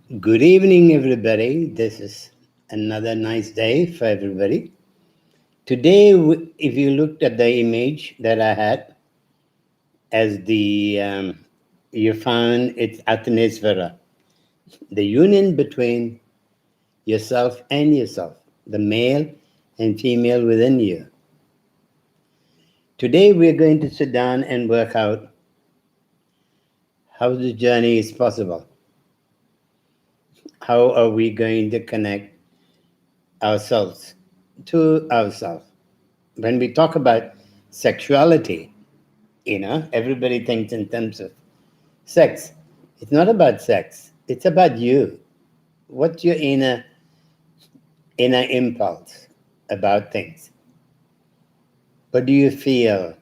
Good evening, everybody. This is another nice day for everybody. Today, if you looked at the image that I had as you found it's Athanesvara, the union between yourself and yourself, the male and female within you. Today, we're going to sit down and work out how the journey is possible. How are we going to connect ourselves to ourselves? When we talk about sexuality, everybody thinks in terms of sex. It's not about sex. It's about you. What's your inner impulse about things? What do you feel?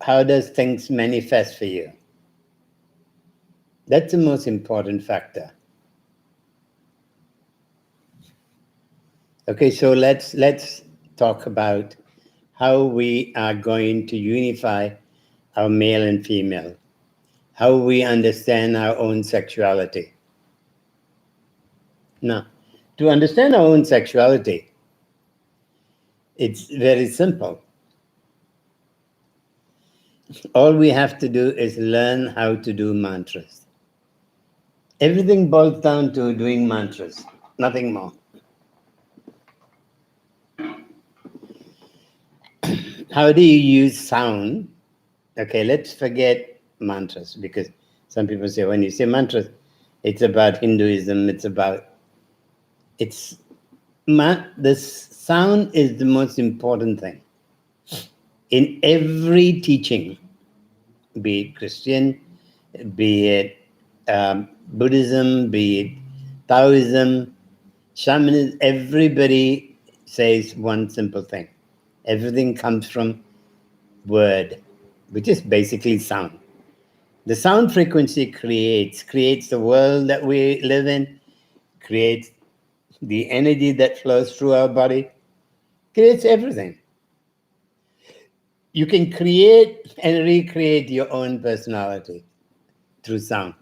How does things manifest for you? That's the most important factor. Okay, so let's talk about how we are going to unify our male and female, how we understand our own sexuality. Now, to understand our own sexuality, it's very simple. All we have to do is learn how to do mantras. Everything boils down to doing mantras, nothing more. How do you use sound? Okay, let's forget mantras, because some people say when you say mantras, it's about Hinduism, the sound is the most important thing. In every teaching, be it Christian, be it Buddhism, be it Taoism, shamanism, everybody says one simple thing. Everything comes from word, which is basically sound. The sound frequency creates the world that we live in, creates the energy that flows through our body, creates everything. You can create and recreate your own personality through sound.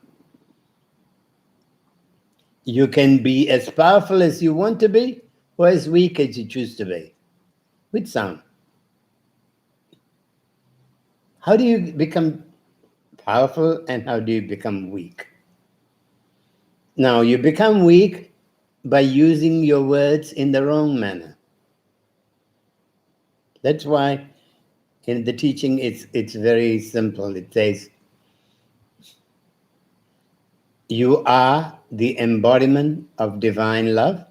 You can be as powerful as you want to be or as weak as you choose to be with sound. How do you become powerful and how do you become weak? Now, you become weak by using your words in the wrong manner. That's why in the teaching it's very simple. It says, you are the embodiment of divine love.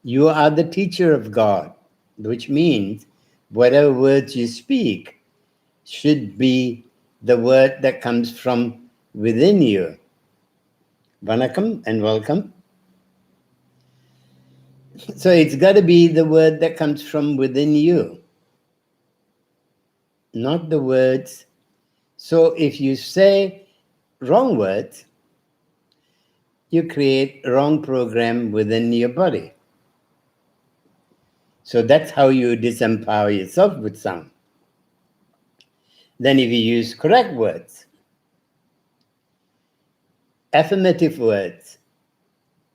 You are the teacher of God, which means whatever words you speak should be the word that comes from within you. Vanakkam and welcome. So it's got to be the word that comes from within you, not the words. So if you say wrong words, you create a wrong program within your body. So that's how you disempower yourself with sound. Then if you use correct words, affirmative words,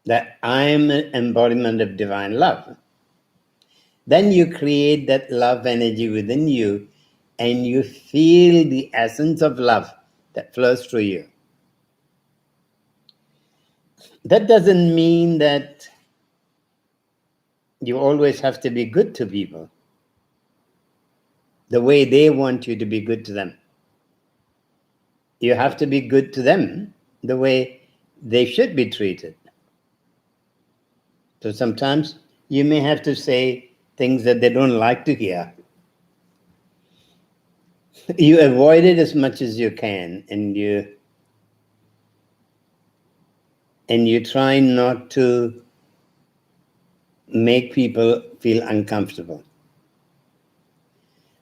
that I am an embodiment of divine love, then you create that love energy within you and you feel the essence of love that flows through you. That doesn't mean that you always have to be good to people the way they want you to be good to them. You have to be good to them the way they should be treated. So sometimes you may have to say things that they don't like to hear. You avoid it as much as you can, and you try not to make people feel uncomfortable.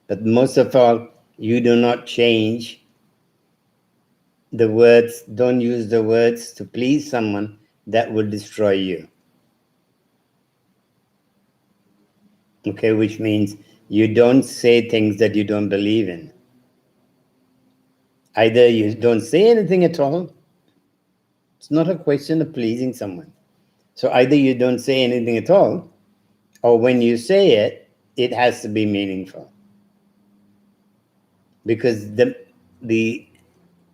But most of all, you do not change the words, don't use the words to please someone that will destroy you. Okay, which means you don't say things that you don't believe in. Either you don't say anything at all, It's not a question of pleasing someone. So either you don't say anything at all, or when you say it, it has to be meaningful. Because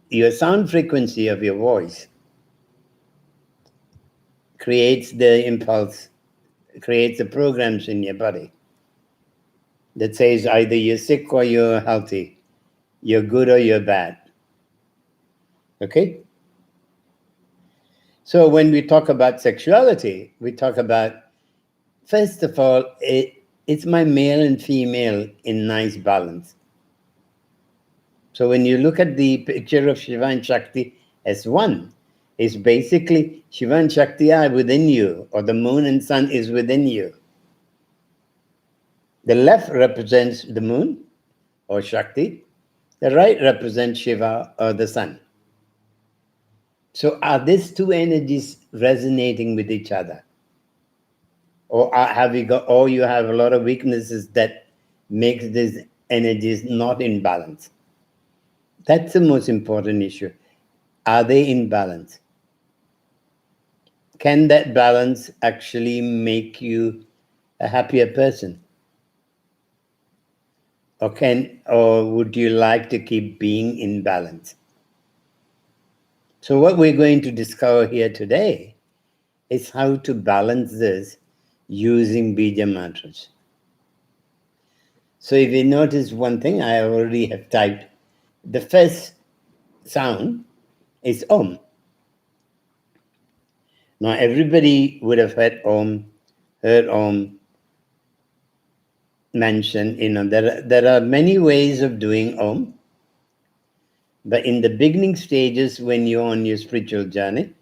your sound frequency of your voice creates the impulse, creates the programs in your body that says either you're sick or you're healthy, you're good or you're bad. Okay? So when we talk about sexuality, we talk about, first of all, it's my male and female in nice balance. So when you look at the picture of Shiva and Shakti as one, it's basically Shiva and Shakti are within you, or the moon and sun is within you. The left represents the moon or Shakti, the right represents Shiva or the sun. So are these two energies resonating with each other? Or you have a lot of weaknesses that makes these energies not in balance? That's the most important issue. Are they in balance? Can that balance actually make you a happier person? Or would you like to keep being in balance? So what we're going to discover here today is how to balance this using Bija Mantras. So if you notice one thing, I already have typed, the first sound is Om. Now everybody would have heard Om mentioned. There are many ways of doing Om. But in the beginning stages, when you're on your spiritual journey,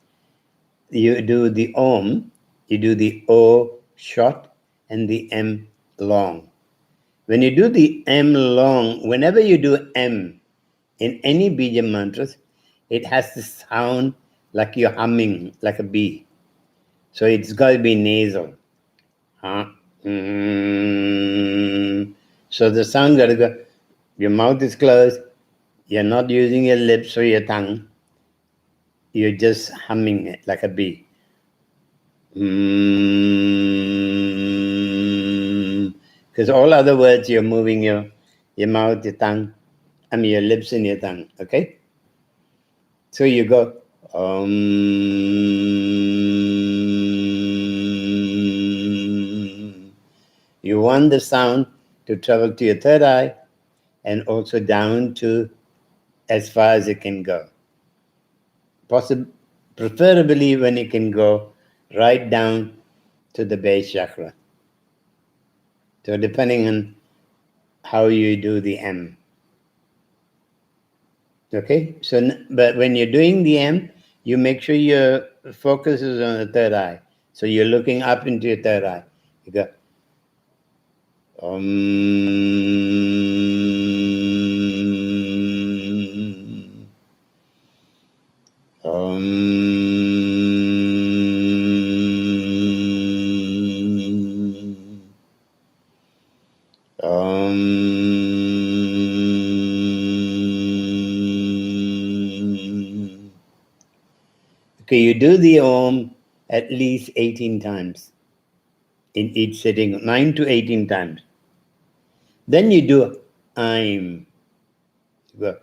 you do the Om, you do the O short and the M long. When you do the M long, whenever you do M in any Bija mantras, it has to sound like you're humming, like a bee. So it's got to be nasal. So the sound got to go, your mouth is closed, you're not using your lips or your tongue. You're just humming it like a bee. Because all other words, you're moving your mouth, your tongue, your lips and your tongue, okay? So you go, You want the sound to travel to your third eye and also down to as far as it can go. Preferably when it can go right down to the base chakra. So depending on how you do the M. Okay, so but when you're doing the M, you make sure your focus is on the third eye. So you're looking up into your third eye. You go, Okay, you do the Om at least 18 times in each sitting, 9 to 18 times. Then you do I'm. You go,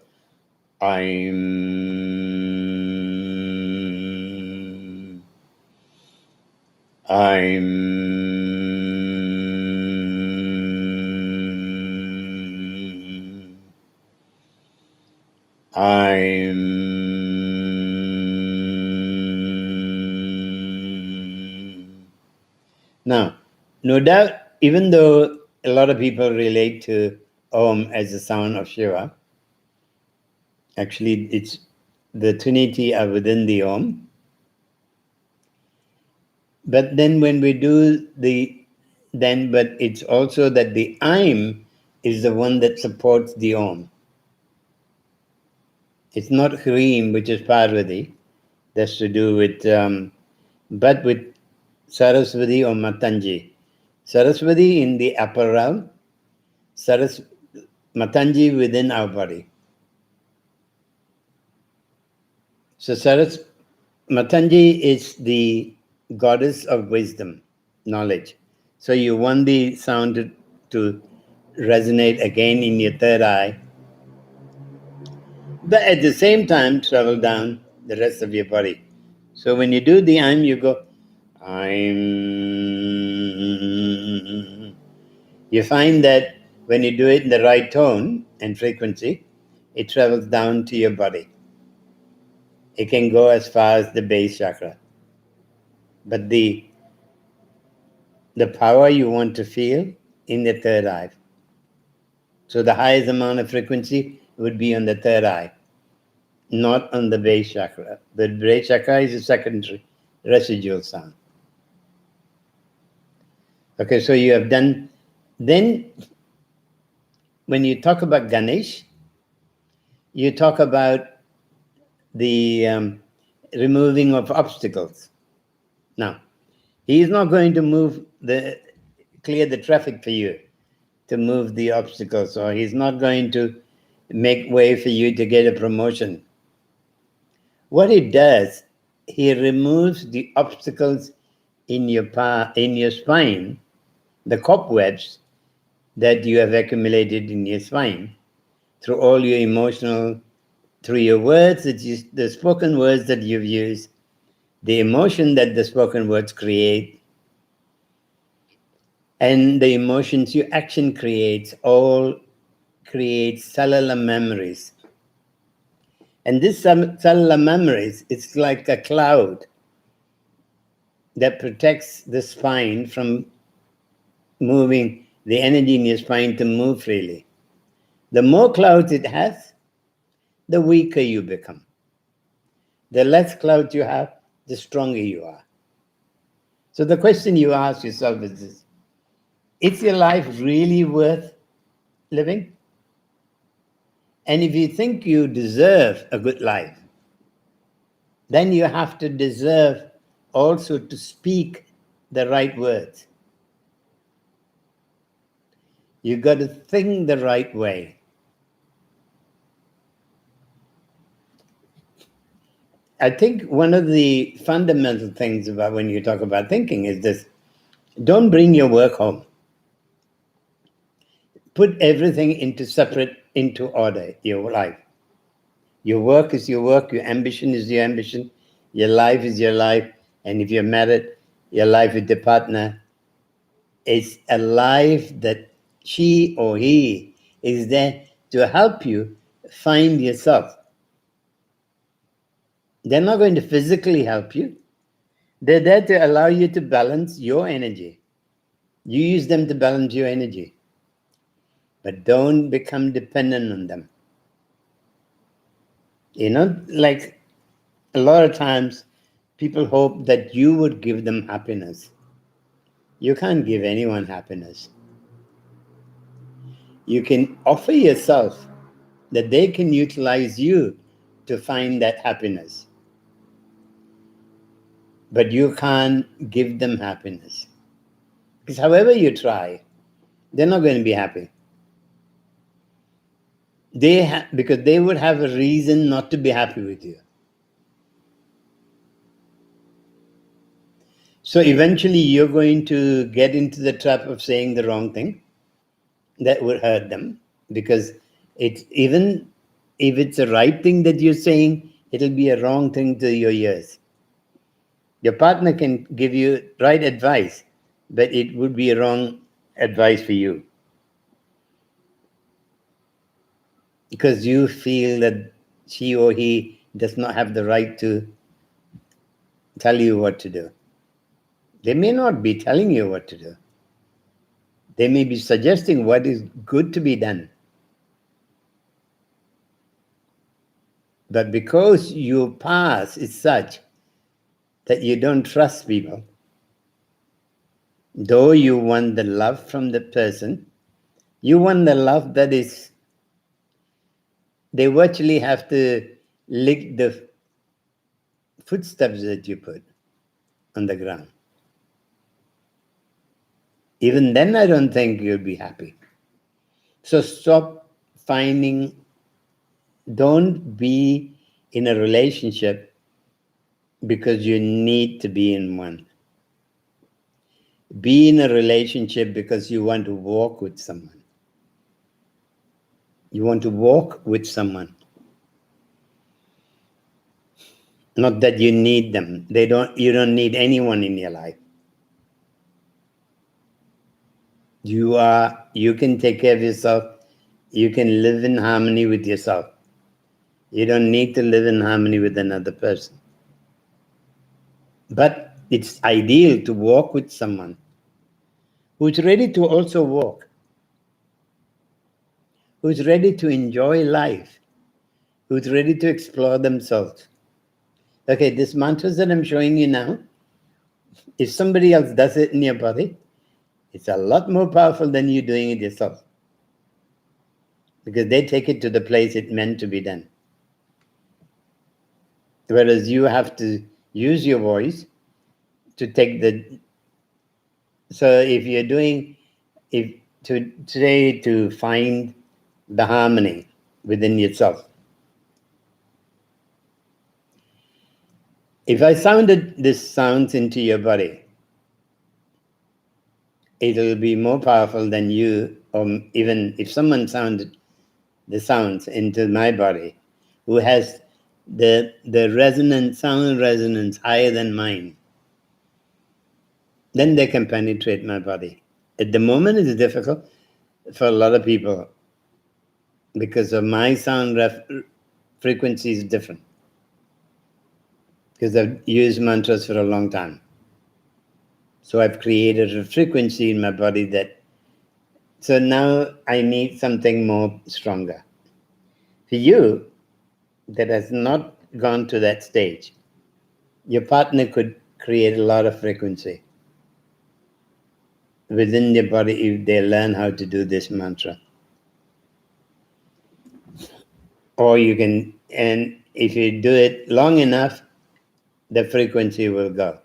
Now, no doubt, even though a lot of people relate to Om as the sound of Shiva, actually it's the Trinity are within the Om. But then when we do but it's also that the I'm is the one that supports the Om. It's not HRIM, which is Parvati. That's to do with, but with Saraswati or Matanji. Saraswati in the upper realm, Matanji within our body. So Matangi is the goddess of wisdom, knowledge. So you want the sound to resonate again in your third eye, but at the same time travel down the rest of your body. So when you do the I'm, you go, I'm. You find that when you do it in the right tone and frequency, it travels down to your body. It can go as far as the base chakra. But the power you want to feel in the third eye. So the highest amount of frequency would be on the third eye, not on the base chakra. The base chakra is a secondary residual sound. Okay, so you have done. Then when you talk about Ganesh, you talk about the removing of obstacles. Now, he is not going to clear the traffic for you to move the obstacles, or he's not going to make way for you to get a promotion. What he does, he removes the obstacles in your spine, the cobwebs that you have accumulated in your spine through all your emotional, through your words, the spoken words that you've used, the emotion that the spoken words create, and the emotions your action creates, all create cellular memories. And this cellular memories, it's like a cloud that protects the spine from moving, the energy in your spine to move freely. The more clouds it has, the weaker you become. The less clouds you have, the stronger you are. So the question you ask yourself is this: is your life really worth living? And if you think you deserve a good life, then you have to deserve also to speak the right words. You got to think the right way. I think one of the fundamental things about when you talk about thinking is this: don't bring your work home. Put everything into order, your life. Your work is your work, your ambition is your ambition, your life is your life, and if you're married, your life with the partner is a life that she or he is there to help you find yourself. They're not going to physically help you. They're there to allow you to balance your energy. You use them to balance your energy. But don't become dependent on them. You know, like a lot of times people hope that you would give them happiness. You can't give anyone happiness. You can offer yourself that they can utilize you to find that happiness. But you can't give them happiness. Because however you try, they're not going to be happy. Because they would have a reason not to be happy with you. So eventually you're going to get into the trap of saying the wrong thing that would hurt them, because it's even if it's a right thing that you're saying, it'll be a wrong thing to your ears. Your partner can give you right advice, but it would be a wrong advice for you. Because you feel that she or he does not have the right to tell you what to do. They may not be telling you what to do. They may be suggesting what is good to be done. But because your past is such that you don't trust people, though you want the love from the person, you want the love that is, they virtually have to lick the footsteps that you put on the ground. Even then, I don't think you'll be happy. So stop don't be in a relationship because you need to be in one. Be in a relationship because you want to walk with someone. You want to walk with someone. Not that you need them. You don't need anyone in your life. You can take care of yourself. You can live in harmony with yourself. You don't need to live in harmony with another person. But it's ideal to walk with someone who's ready to also walk, who's ready to enjoy life, who's ready to explore themselves. Okay, this mantras that I'm showing you now, if somebody else does it in your body, it's a lot more powerful than you doing it yourself. Because they take it to the place it meant to be done. Whereas you have to use your voice to take the... So if you're doing... Today to find the harmony within yourself. If I sounded this sounds into your body, it'll be more powerful than you, or even if someone sounded the sounds into my body, who has the resonance, sound resonance higher than mine, then they can penetrate my body. At the moment, it's difficult for a lot of people because of my sound frequency is different. Because I've used mantras for a long time. So I've created a frequency in my body that, so now I need something more stronger. For you, that has not gone to that stage, your partner could create a lot of frequency within their body if they learn how to do this mantra. Or you can, and if you do it long enough, the frequency will go.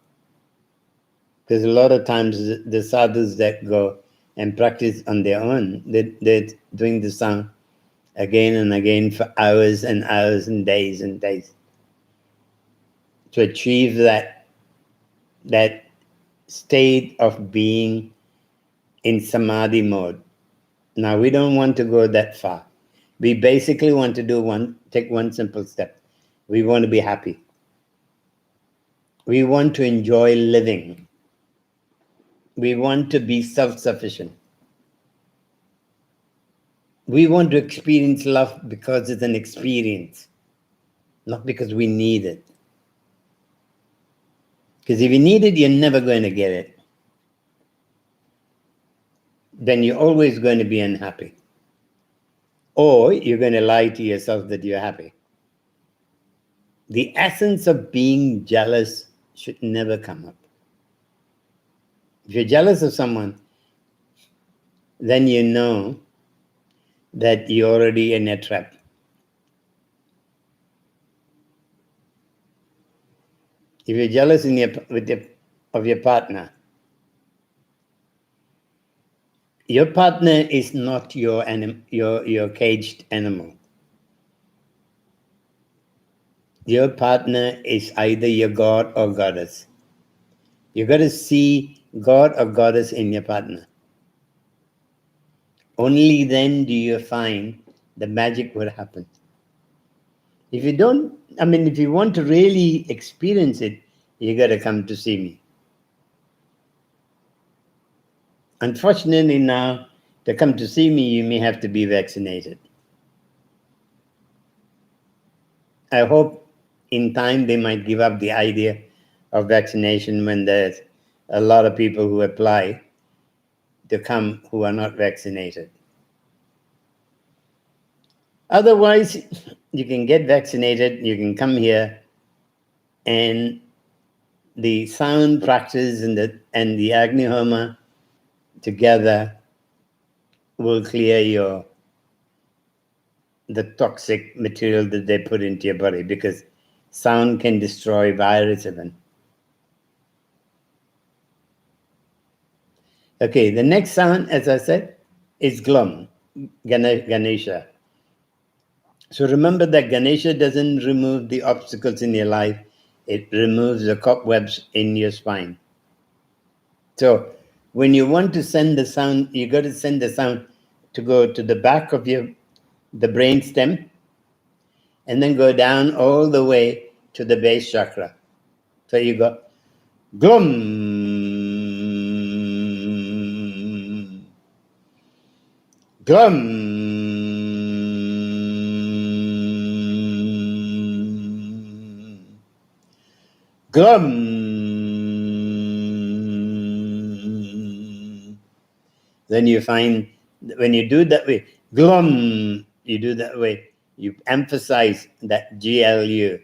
Because a lot of times the sadhus that go and practice on their own, they're doing the sound again and again for hours and hours and days to achieve that state of being in samadhi mode. Now, we don't want to go that far. We basically want to take one simple step. We want to be happy. We want to enjoy living. We want to be self-sufficient. We want to experience love because it's an experience, not because we need it. Because if you need it, you're never going to get it. Then you're always going to be unhappy. Or you're going to lie to yourself that you're happy. The essence of being jealous should never come up. If you're jealous of someone, then you know that you're already in a trap. If you're jealous of your partner, your partner is not your caged animal. Your partner is either your god or goddess. You got to see god or goddess in your partner. Only then do you find the magic will happen. If you don't, if you want to really experience it, you got to come to see me. Unfortunately now, to come to see me, you may have to be vaccinated. I hope in time they might give up the idea of vaccination when there's a lot of people who apply to come who are not vaccinated. Otherwise, you can get vaccinated, you can come here, and the sound practice and the Agni Homa together will clear the toxic material that they put into your body, because sound can destroy virus even. Okay, the next sound, as I said, is GLAUM, Ganesha. So remember that Ganesha doesn't remove the obstacles in your life. It removes the cobwebs in your spine. So when you want to send the sound, you got to send the sound to go to the back of the brain stem, and then go down all the way to the base chakra. So you go glum, glum, glum. Then you find when you do that way, glum, you do that way, you emphasize that GLU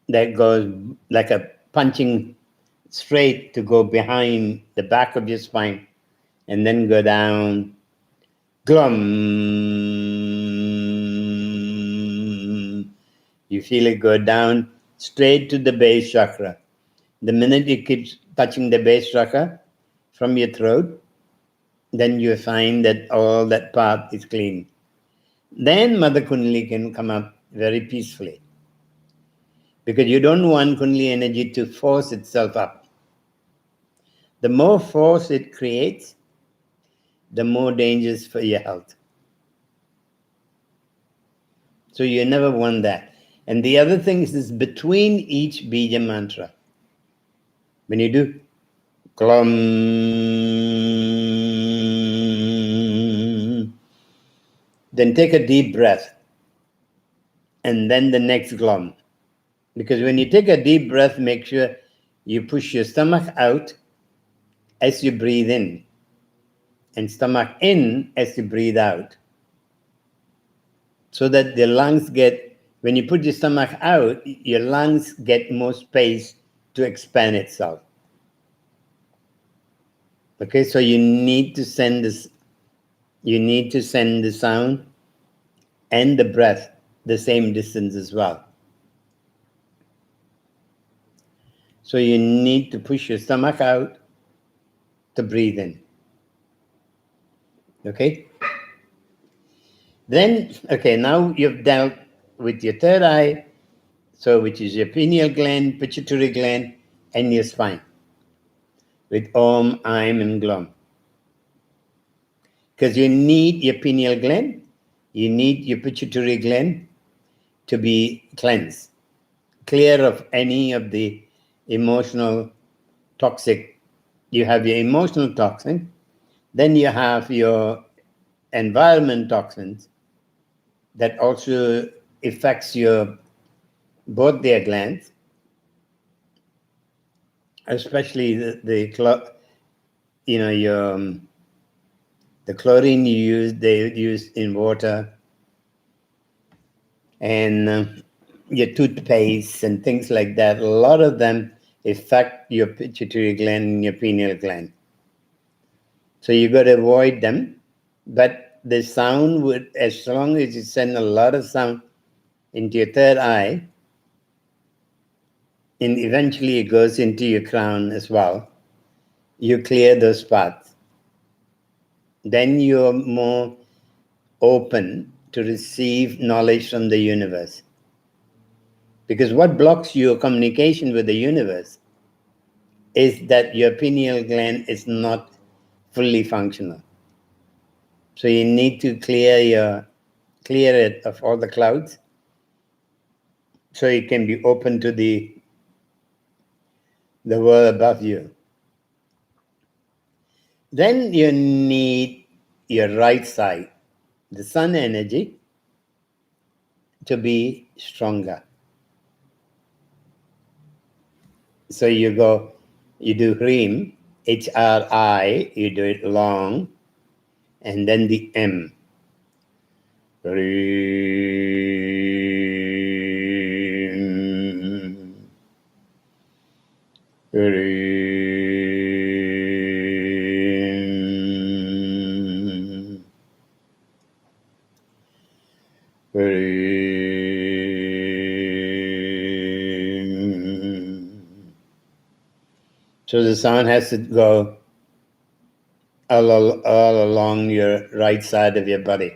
that goes like a punching straight to go behind the back of your spine and then go down, glum. You feel it go down straight to the base chakra. The minute you keep touching the base chakra from your throat, then you find that all that path is clean. Then Mother Kundalini can come up very peacefully. Because you don't want Kundalini energy to force itself up. The more force it creates, the more dangers for your health. So you never want that. And the other thing is between each Bija mantra. When you do GLAUM, then take a deep breath. And then the next GLAUM. Because when you take a deep breath, make sure you push your stomach out as you breathe in, and stomach in as you breathe out. So that the lungs get, when you put your stomach out, your lungs get more space to expand itself. Okay, so you need to send this, you need to send the sound and the breath the same distance as well. So you need to push your stomach out to breathe in. Okay? Then, okay, now you've dealt with your third eye, so which is your pineal gland, pituitary gland, and your spine. With Om, Aim, and GLAUM. Because you need your pineal gland, you need your pituitary gland to be cleansed, clear of any of the emotional toxic. You have your emotional toxin, then you have your environment toxins that also affects your both their glands, especially the chlorine you use, they use in water, and your toothpaste and things like that. A lot of them affect your pituitary gland and your pineal gland. So you got to avoid them. But the sound would, as long as you send a lot of sound into your third eye, and eventually it goes into your crown as well, you clear those paths. Then you're more open to receive knowledge from the universe. Because what blocks your communication with the universe is that your pineal gland is not fully functional. So you need to clear it of all the clouds so it can be open to the world above you. Then you need your right side, the sun energy, to be stronger. So you do HRIM, HRI, you do it long, and then the M. HRIM, HRIM, HRIM. So the sound has to go all along your right side of your body.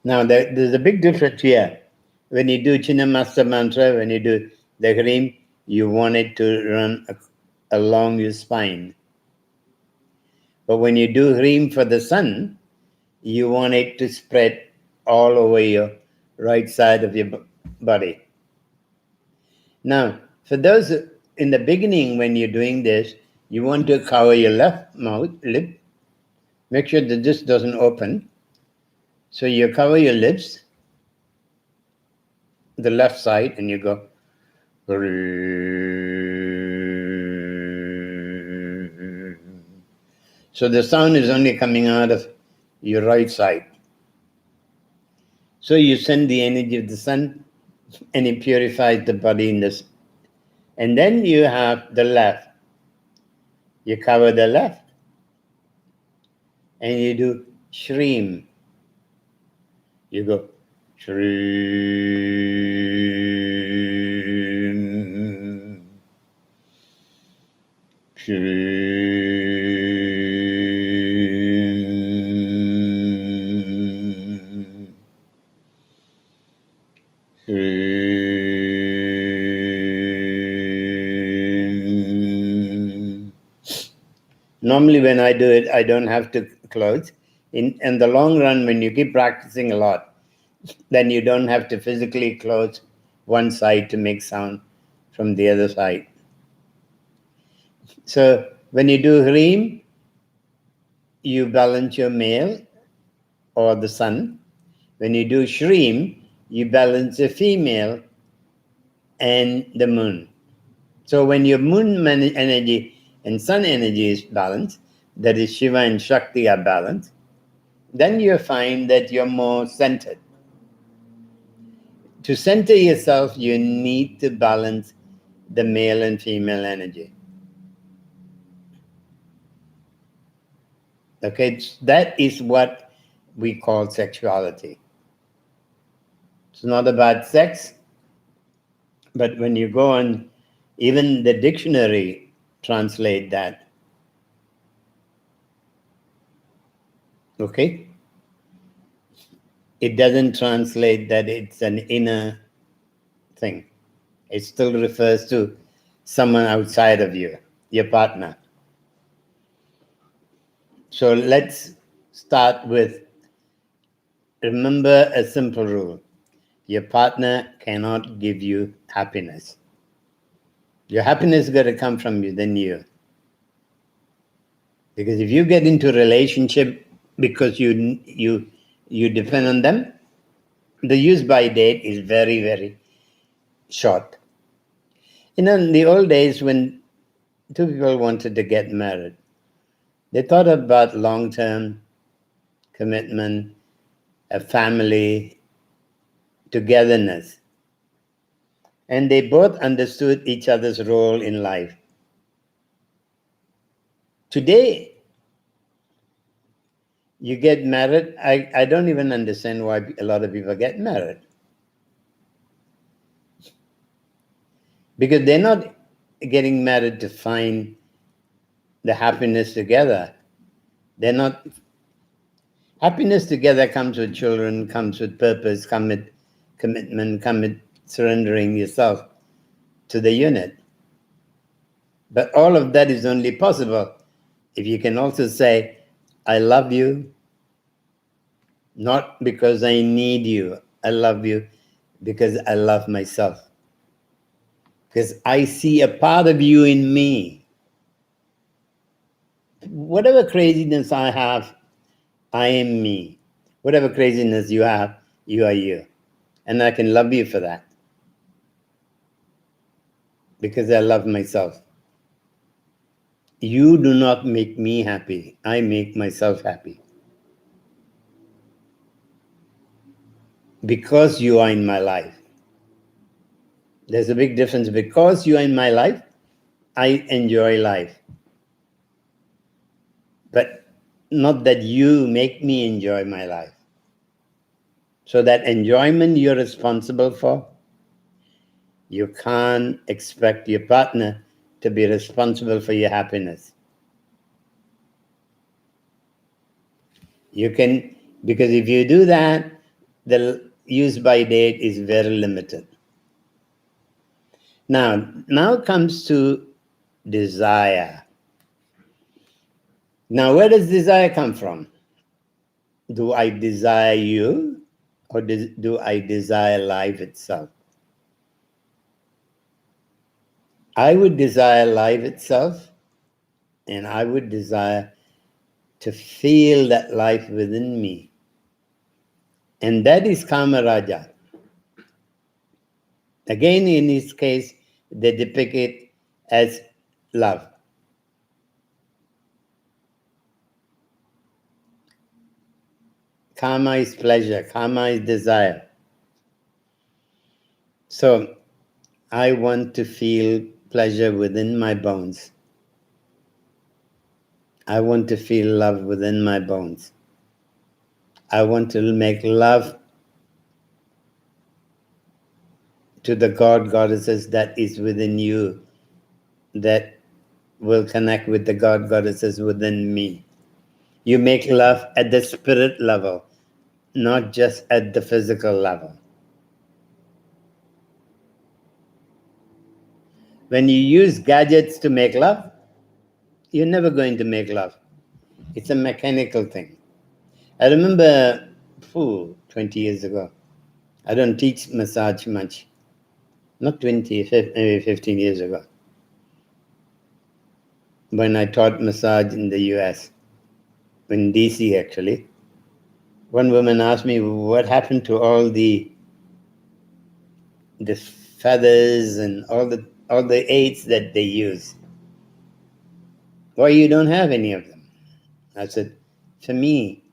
Now, there's a big difference here. When you do Chinnamasta mantra, when you do The HRIM, you want it to run along your spine. But when you do HRIM for the sun, you want it to spread all over your right side of your body. Now, for those in the beginning, when you're doing this, you want to cover your left lip. Make sure that this doesn't open. So you cover your lips, the left side, and you go. So the sound is only coming out of your right side. So you send the energy of the sun, and it purifies the body in this. And then you have the left. You cover the left, and you do SHRIM. You go SHRIM, SHRIM, SHRIM. Normally when I do it, I don't have to close. In the long run, when you keep practicing a lot, then you don't have to physically close one side to make sound from the other side. So when you do HRIM, you balance your male or the sun. When you do SHRIM, you balance the female and the moon. So when your moon energy and sun energy is balanced, that is Shiva and Shakti are balanced, then you find that you're more centered. To center yourself, you need to balance the male and female energy. Okay, that is what we call sexuality. It's not about sex, but when you go on, even the dictionary translate that. Okay? It doesn't translate that it's an inner thing. It still refers to someone outside of you, your partner. So let's start with, remember a simple rule. Your partner cannot give you happiness. Your happiness is going to come from you, then you. Because if you get into a relationship because you depend on them, the use by date is very, very short. In the old days when two people wanted to get married, they thought about long-term commitment, a family, togetherness. And they both understood each other's role in life. Today, you get married, I don't even understand why a lot of people get married. Because they're not getting married to find the happiness together. They're not. Happiness together comes with children, comes with purpose, comes with commitment, comes with surrendering yourself to the unit. But all of that is only possible if you can also say, I love you, not because I need you. I love you because I love myself. Because I see a part of you in me. Whatever craziness I have, I am me. Whatever craziness you have, you are you. And I can love you for that. Because I love myself. You do not make me happy. I make myself happy. Because you are in my life. There's a big difference. Because you are in my life, I enjoy life. But not that you make me enjoy my life. So that enjoyment you're responsible for, you can't expect your partner to be responsible for your happiness. You can, because if you do that, the use by date is very limited. Now comes to desire. Now, where does desire come from? Do I desire you, or do I desire life itself? I would desire life itself, and I would desire to feel that life within me. And that is Kama Raja. Again, in his case, they depict it as love. Kama is pleasure, Kama is desire. So I want to feel pleasure within my bones. I want to feel love within my bones. I want to make love to the God, goddesses that is within you, that will connect with the God, goddesses within me. You make love at the spirit level, not just at the physical level. When you use gadgets to make love, you're never going to make love. It's a mechanical thing. I remember 20 years ago, I don't teach massage much. Not 20, maybe 15 years ago, when I taught massage in the US, in DC actually. One woman asked me, what happened to all the feathers and all the aids that they use? Why you don't have any of them? I said, for me,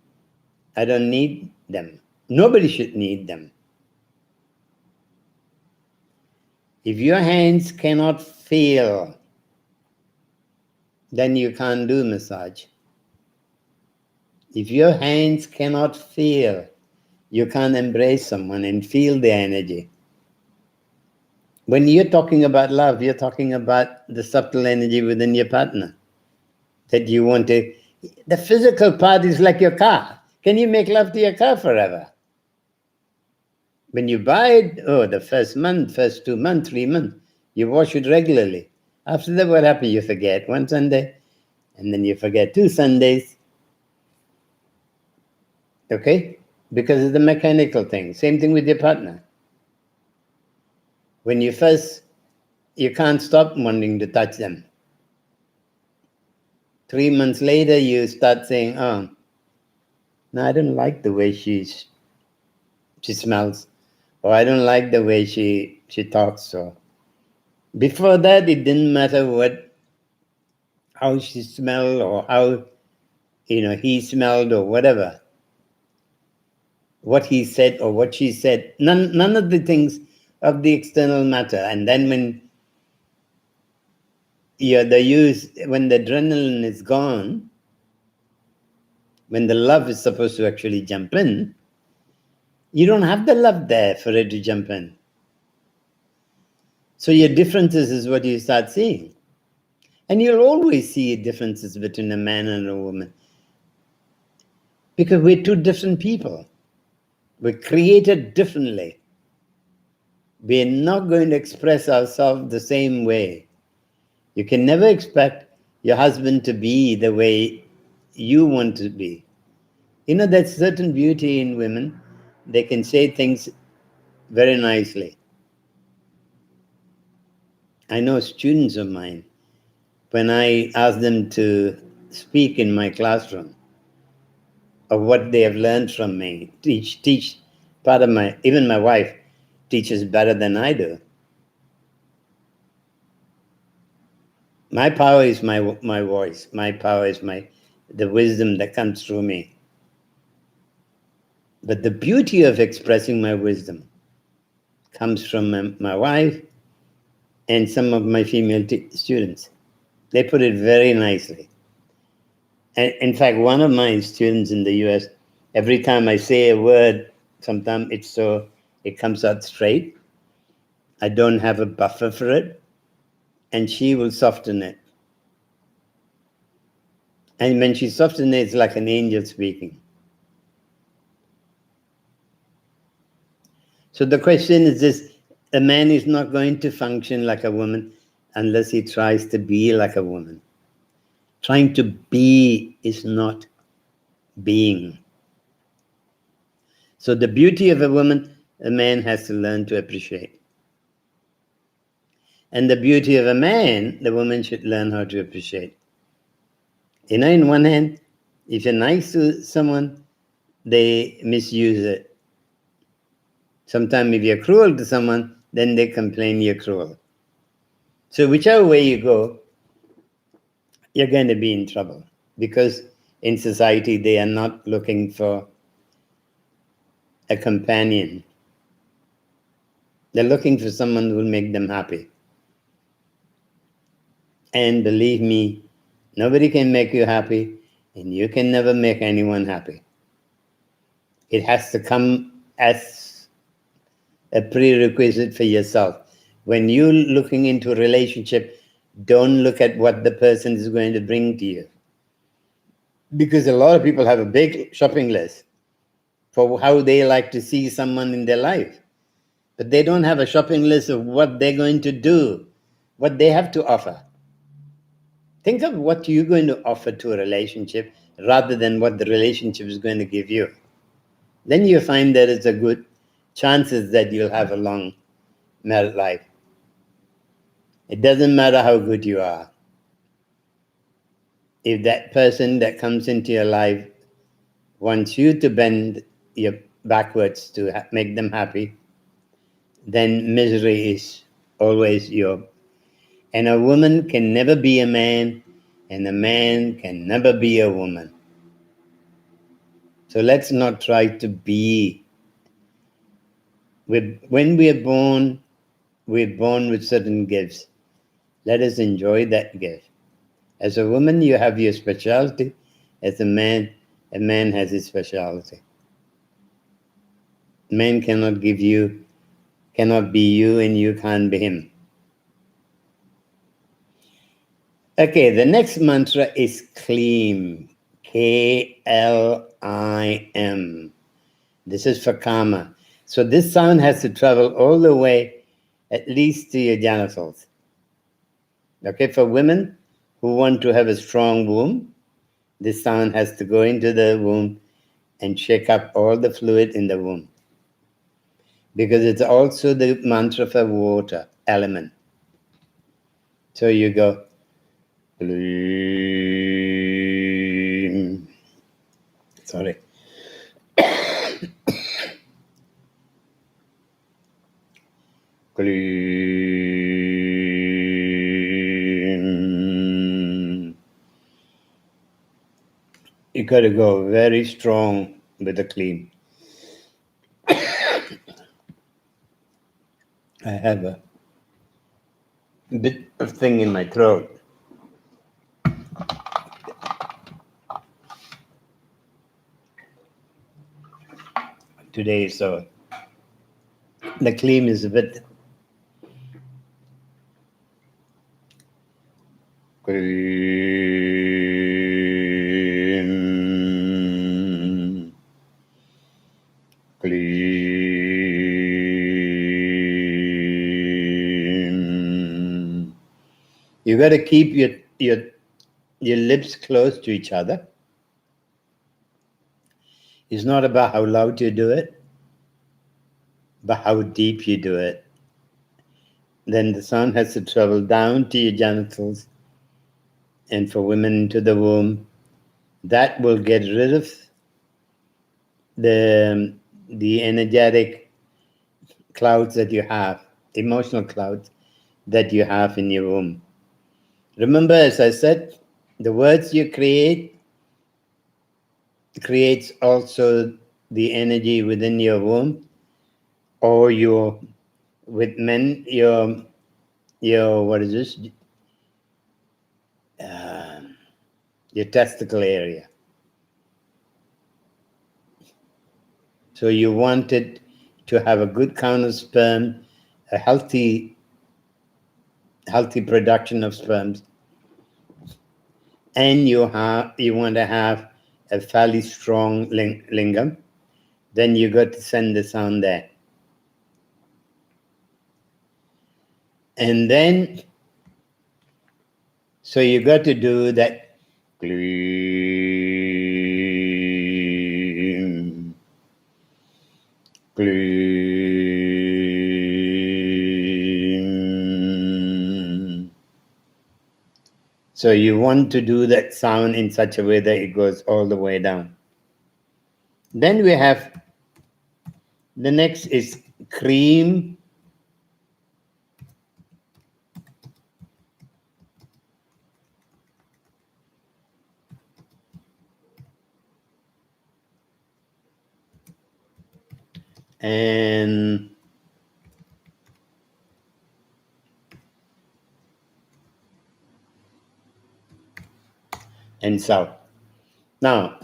I don't need them. Nobody should need them. If your hands cannot feel, then you can't do massage. If your hands cannot feel, you can't embrace someone and feel their energy. When you're talking about love, you're talking about the subtle energy within your partner that you want to. The physical part is like your car. Can you make love to your car forever? When you buy it, the first month, first 2 months, 3 months, you wash it regularly. After that, what happens? You forget one Sunday, and then you forget 2 Sundays. Okay? Because it's the mechanical thing. Same thing with your partner. When you can't stop wanting to touch them. 3 months later, you start saying, no, I don't like the way she smells, or I don't like the way she talks. So before that, it didn't matter how she smelled or how he smelled or whatever, what he said or what she said. None of the things of the external matter. And then when when the adrenaline is gone, when the love is supposed to actually jump in, you don't have the love there for it to jump in. So your differences is what you start seeing. And you'll always see differences between a man and a woman. Because we're two different people. We're created differently. We're not going to express ourselves the same way. You can never expect your husband to be the way you want to be. There's certain beauty in women. They can say things very nicely. I know students of mine, when I ask them to speak in my classroom of what they have learned from me, teach part of even my wife teaches better than I do. My power is my voice. My power is the wisdom that comes through me. But the beauty of expressing my wisdom comes from my wife and some of my female students. They put it very nicely. And in fact, one of my students in the US, every time I say a word, sometimes it comes out straight. I don't have a buffer for it. And she will soften it. And when she softens it, it's like an angel speaking. So the question is this, A man is not going to function like a woman unless he tries to be like a woman. Trying to be is not being. So the beauty of a woman, a man has to learn to appreciate. And the beauty of a man, the woman should learn how to appreciate. In one hand, if you're nice to someone, they misuse it. Sometimes if you're cruel to someone, then they complain you're cruel. So whichever way you go, you're going to be in trouble. Because in society, they are not looking for a companion. They're looking for someone who will make them happy. And believe me, nobody can make you happy, and you can never make anyone happy. It has to come as a prerequisite for yourself. When you're looking into a relationship, don't look at what the person is going to bring to you. Because a lot of people have a big shopping list for how they like to see someone in their life. But they don't have a shopping list of what they're going to do, what they have to offer. Think of what you're going to offer to a relationship rather than what the relationship is going to give you. Then you find there is a good chances that you'll have a long married life. It doesn't matter how good you are. If that person that comes into your life wants you to bend your backwards to make them happy, then misery is always your. And a woman can never be a man, and a man can never be a woman. So let's not try to be. When we are born, we're born with certain gifts. Let us enjoy that gift. As a woman, you have your specialty. As a man has his specialty. Man cannot be you, and you can't be him. Okay, the next mantra is KLIM. KLIM. This is for karma. So this sound has to travel all the way, at least to your genitals. Okay, for women who want to have a strong womb, this sound has to go into the womb and shake up all the fluid in the womb. Because it's also the mantra for water element. So you go, KLIM. Sorry. KLIM. You got to go very strong with the KLIM. I have a bit of thing in my throat. Today, so the KLIM is a bit. KLIM. KLIM. You got to keep your lips close to each other. It's not about how loud you do it, but how deep you do it. Then the sound has to travel down to your genitals, and for women to the womb. That will get rid of the energetic clouds that you have, emotional clouds that you have in your womb. Remember, as I said, the words you creates also the energy within your womb, or with men, your what is this? Your testicle area. So you wanted to have a good count of sperm, a healthy production of sperms, and you want to have a fairly strong lingam, then you got to send the sound there. And then, so you got to do that. KLIM, KLIM. So you want to do that sound in such a way that it goes all the way down. Then we have, the next is KRIM. And SAUH. Now,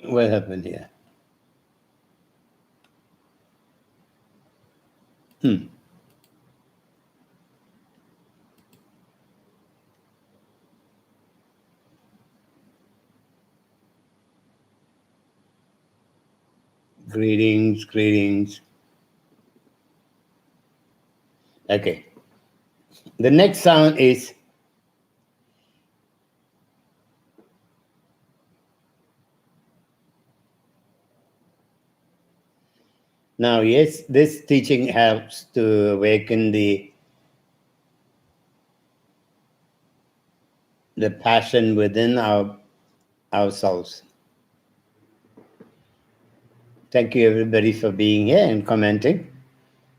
what happened here? Greetings, greetings. Okay. The next sound is now, yes, this teaching helps to awaken the passion within ourselves. Thank you everybody for being here and commenting.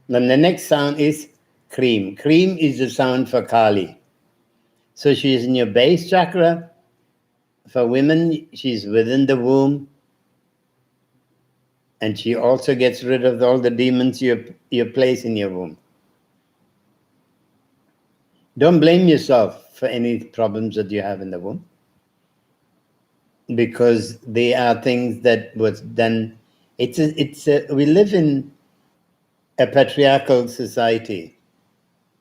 Then the next sound is KRIM. KRIM is the sound for Kali. So she is in your base chakra. For women, she's within the womb. And she also gets rid of all the demons you place in your womb. Don't blame yourself for any problems that you have in the womb, because they are things that was done. We live in a patriarchal society,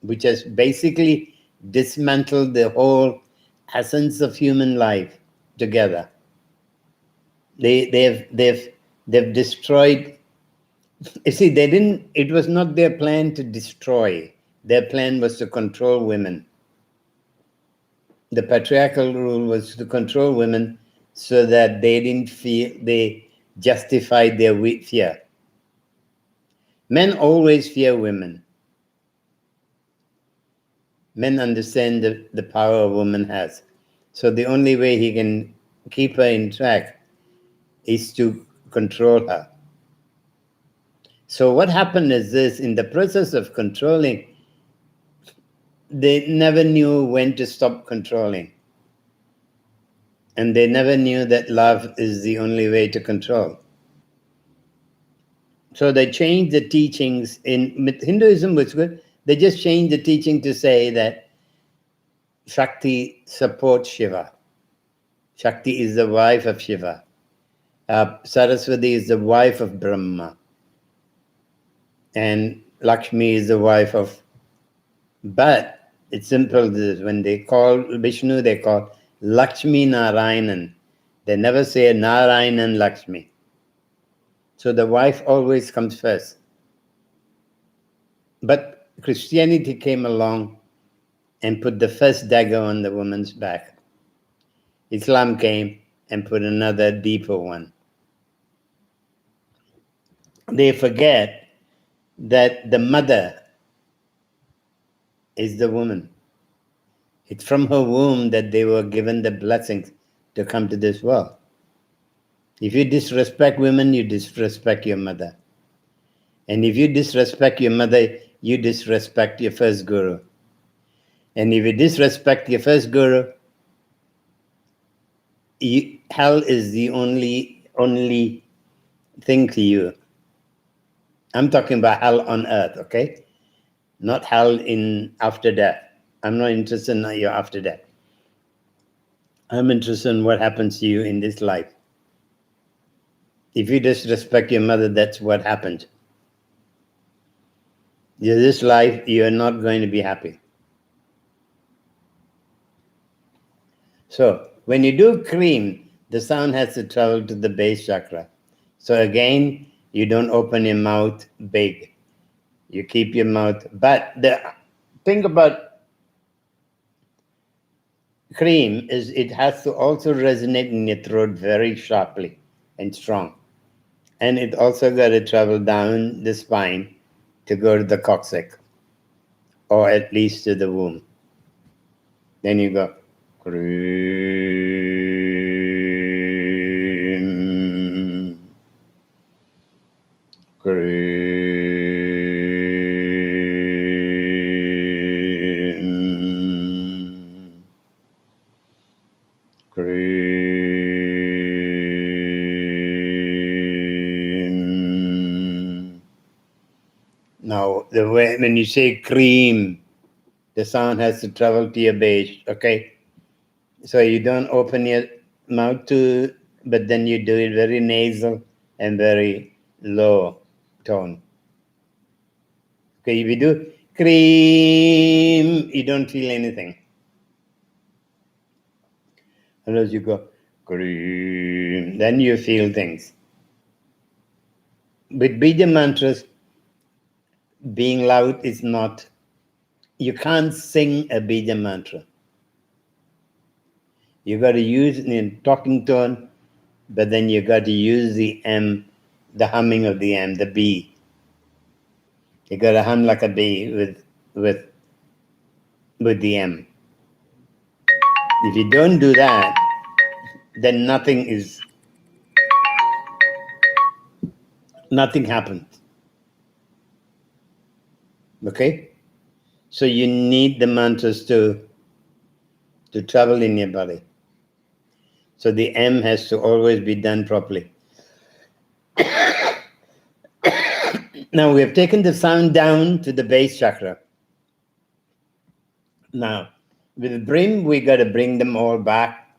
which has basically dismantled the whole essence of human life together. They've destroyed. You see, they didn't. It was not their plan to destroy. Their plan was to control women. The patriarchal rule was to control women so that they didn't feel, they justified their fear. Men always fear women. Men understand the power a woman has. So the only way he can keep her in track is to control her. So what happened is this: in the process of controlling, they never knew when to stop controlling. And they never knew that love is the only way to control. So they changed the teachings. Hinduism was good. They just changed the teaching to say that Shakti supports Shiva. Shakti is the wife of Shiva. Saraswati is the wife of Brahma. And Lakshmi is the wife of... But it's simple. When they call Vishnu, they call Lakshmi Narayanan. They never say Narayanan Lakshmi. So the wife always comes first. But Christianity came along and put the first dagger on the woman's back. Islam came and put another deeper one. They forget that the mother is the woman. It's from her womb that they were given the blessings to come to this world. If you disrespect women, you disrespect your mother. And if you disrespect your mother, you disrespect your first guru. And if you disrespect your first guru, hell is the only thing to you. I'm talking about hell on earth, okay? Not hell in after death. I'm not interested in your after death. I'm interested in what happens to you in this life. If you disrespect your mother, that's what happens. In this life, you're not going to be happy. So when you do KRIM, the sound has to travel to the base chakra. So again, you don't open your mouth big. You keep your mouth. But the thing about KRIM is it has to also resonate in your throat very sharply and strong. And it also got to travel down the spine to go to the coccyx, or at least to the womb. Then you go KRIM, KRIM, KRIM. Now, the way when you say cream, the sound has to travel to your base, okay? So you don't open your mouth to, but then you do it very nasal and very low tone. Okay, if you do cream, you don't feel anything. Unless you go cream, then you feel things. With Bija Mantras, being loud is not, you can't sing a Bija Mantra. You got to use it in talking tone, but then you got to use the M, the humming of the M, the B. You got to hum like a bee with the M. If you don't do that, then nothing happens. Okay? So you need the mantras to travel in your body. So the M has to always be done properly. Now we have taken the sound down to the base chakra. Now, with BRIM, we got to bring them all back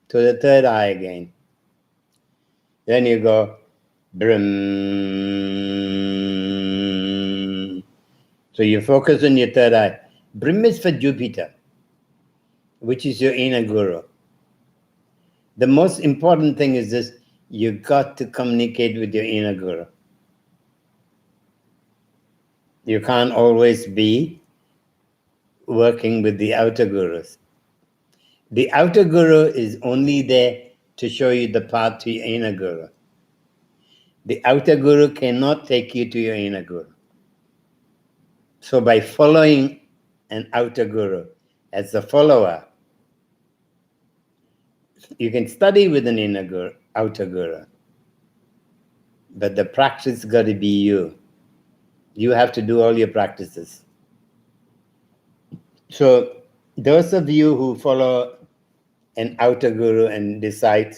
to the third eye again. Then you go BRIM. So you focus on your third eye. BRIM is for Jupiter, which is your inner guru. The most important thing is this: you got to communicate with your inner guru. You can't always be working with the outer gurus. The outer guru is only there to show you the path to your inner guru. The outer guru cannot take you to your inner guru. So by following an outer guru as a follower, you can study with an inner guru, outer guru, but the practice got to be you. You have to do all your practices. So those of you who follow an outer guru and decide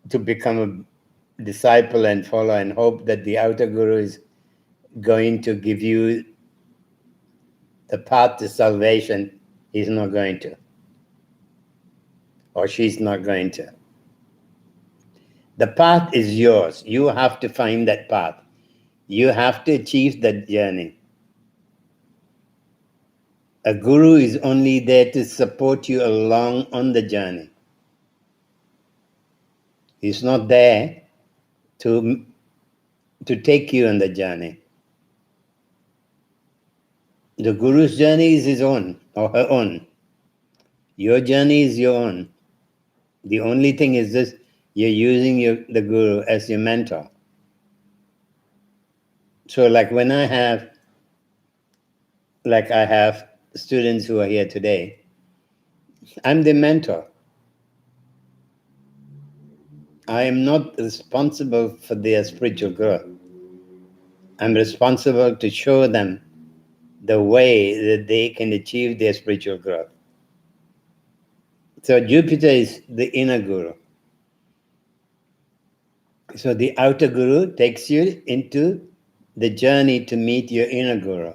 to become a disciple and follow and hope that the outer guru is going to give you the path to salvation, he's not going to. Or she's not going to. The path is yours. You have to find that path. You have to achieve that journey. A guru is only there to support you along on the journey. He's not there to take you on the journey. The guru's journey is his own or her own. Your journey is your own. The only thing is this: you're using the guru as your mentor. So like when I have students who are here today, I'm the mentor. I am not responsible for their spiritual growth. I'm responsible to show them the way that they can achieve their spiritual growth. So Jupiter is the inner guru. So the outer guru takes you into the journey to meet your inner guru.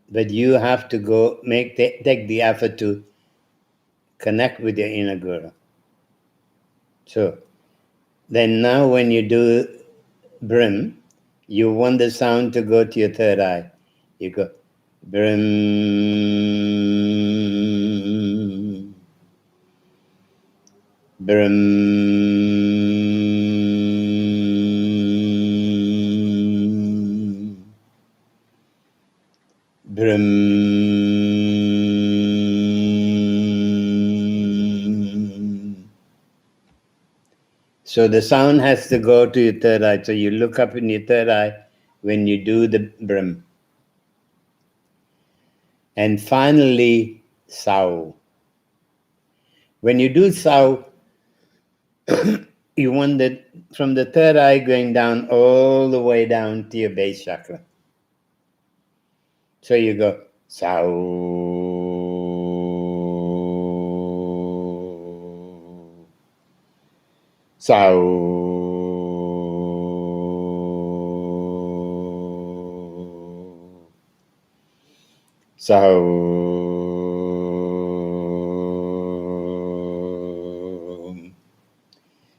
But you have to go take the effort to connect with your inner guru. So then now when you do BRIM, you want the sound to go to your third eye. You go BRIM, BRIM, BRIM. So the sound has to go to your third eye. So you look up in your third eye when you do the BRIM. And finally, SAUH. When you do SAUH, you want that from the third eye going down all the way down to your base chakra. So you go SAUH, SAUH, SAUH.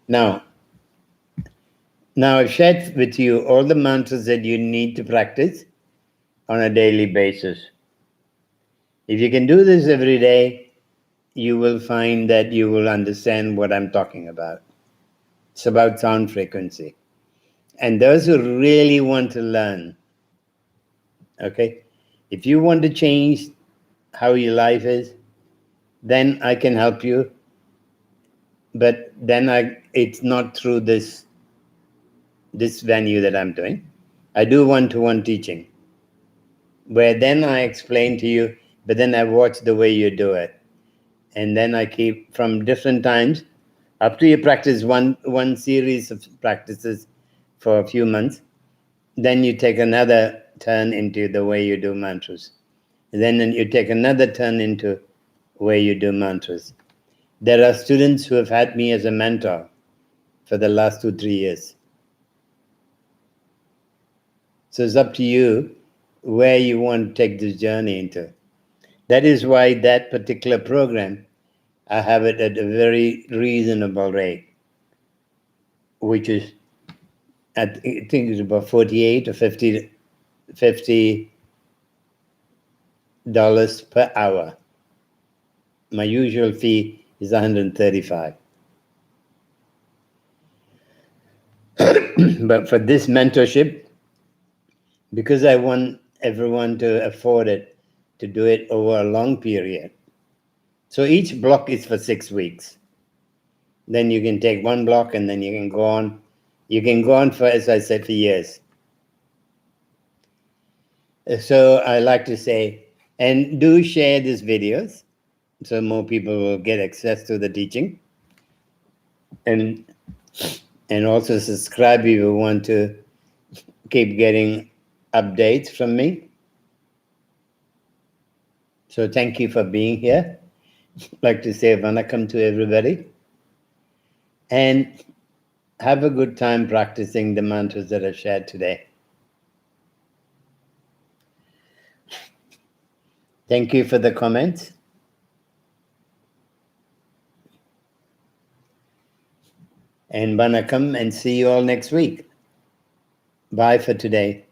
Now I've shared with you all the mantras that you need to practice on a daily basis. If you can do this every day, you will find that you will understand what I'm talking about. It's about sound frequency. And those who really want to learn, okay, if you want to change how your life is, then I can help you. But then it's not through this venue that I'm doing. I do one-to-one teaching, where then I explain to you, but then I watch the way you do it. And then I keep from different times, after you practice one series of practices for a few months, then you take another turn into the way you do mantras. And then you take another turn into way you do mantras. There are students who have had me as a mentor for the last 2-3 years. So it's up to you where you want to take this journey into. That is why that particular program, I have it at a very reasonable rate, which is, I think it's about $48 or $50 per hour. My usual fee is $135. But for this mentorship, because I want everyone to afford it, to do it over a long period. So each block is for 6 weeks. Then you can take one block and then you can go on. You can go on for, as I said, for years. So I like to say, and do share these videos so more people will get access to the teaching. And also subscribe if you want to keep getting updates from me. So thank you for being here. I'd like to say vanakkam to everybody. And have a good time practicing the mantras that I've shared today. Thank you for the comments. And vanakkam, and see you all next week. Bye for today.